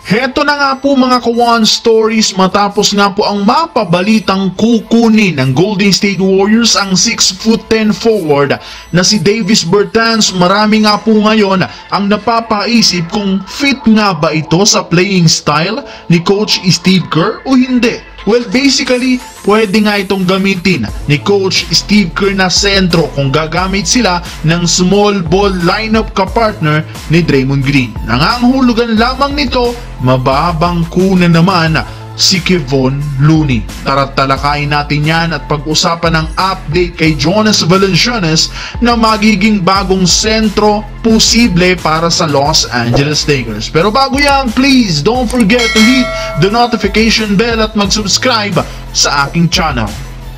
Heto na nga po mga Kawan Stories, matapos nga po ang mapabalitang kukunin ng Golden State Warriors ang 6'10" forward na si Davis Bertans. Marami nga po ngayon ang napapaisip kung fit nga ba ito sa playing style ni Coach Steve Kerr o hindi. Well, basically, pwede nga itong gamitin ni Coach Steve Kerr na sentro kung gagamit sila ng small ball lineup ka-partner ni Draymond Green. Nangangahulugan lamang nito, mababang kunan naman si Kevon Looney. Tara't talakayin natin yan at pag-usapan ng update kay Jonas Valanciunas na magiging bagong sentro posible para sa Los Angeles Lakers. Pero bago yan, please don't forget to hit the notification bell at mag-subscribe sa aking channel.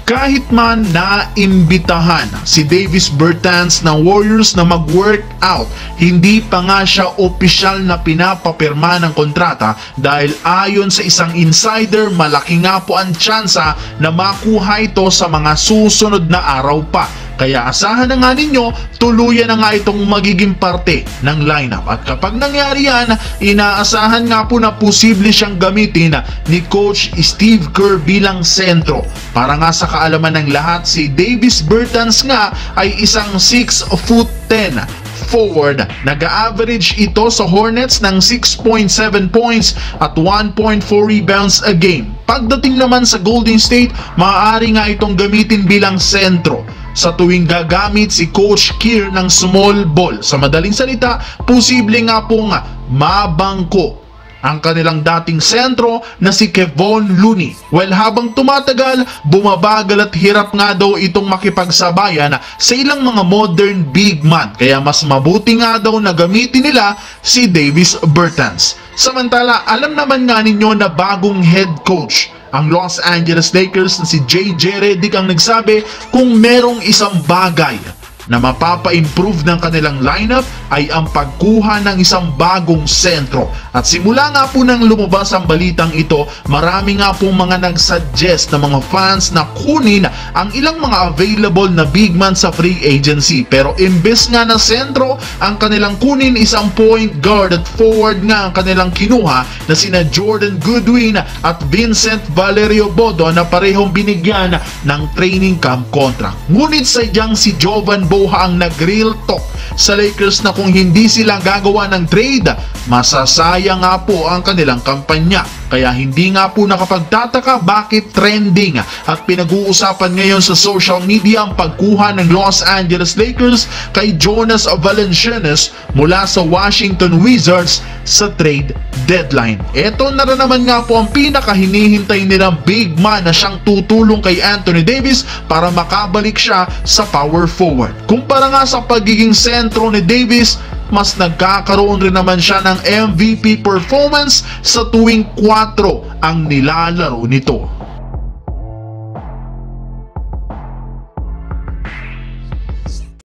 Kahit man naimbitahan si Davis Bertans ng Warriors na mag-workout, hindi pa nga siya opisyal na pinapapirma ng kontrata dahil ayon sa isang insider, malaki nga po ang tsansa na makuha ito sa mga susunod na araw pa. Kaya asahan na nga ninyo, tuluyan na nga itong magiging parte ng lineup. At kapag nangyari yan, inaasahan nga po na posible siyang gamitin ni Coach Steve Kerr bilang sentro. Para nga sa kaalaman ng lahat, si Davis Bertans nga ay isang 6'10" forward. Nag-average ito sa Hornets ng 6.7 points at 1.4 rebounds a game. Pagdating naman sa Golden State, maaari nga itong gamitin bilang sentro sa tuwing gagamit si Coach Kerr ng small ball. Sa madaling salita, posible nga pong mabangko ang kanilang dating sentro na si Kevon Looney. Well, habang tumatagal, bumabagal at hirap nga daw itong makipagsabayan sa ilang mga modern big man. Kaya mas mabuti nga daw na gamitin nila si Davis Bertans. Samantala, alam naman nga ninyo na bagong head coach ang Los Angeles Lakers na si JJ Redick ang nagsabi kung merong isang bagay na mapapa-improve ng kanilang lineup ay ang pagkuha ng isang bagong sentro. At simula nga po nang lumabas ang balitang ito, marami nga po mga nagsuggest na mga fans na kunin ang ilang mga available na big man sa free agency. Pero imbes nga na sentro ang kanilang kunin, isang point guard at forward nga ang kanilang kinuha na sina Jordan Goodwin at Vincent Valerio Bodo na parehong binigyan ng training camp contract. Ngunit sadyang si Jovan Boha ang nag-real talk sa Lakers na kung hindi sila gagawa ng trade, masasayang nga po ang kanilang kampanya. Kaya hindi nga po nakapagtataka bakit trending at pinag-uusapan ngayon sa social media ang pagkuha ng Los Angeles Lakers kay Jonas Valanciunas mula sa Washington Wizards sa trade deadline. Ito na rin naman nga po ang pinakahinihintay nilang big man na siyang tutulong kay Anthony Davis para makabalik siya sa power forward. Kumpara nga sa pagiging sentro ni Davis, mas nagkakaroon rin naman siya ng MVP performance sa tuwing 4 ang nilalaro nito.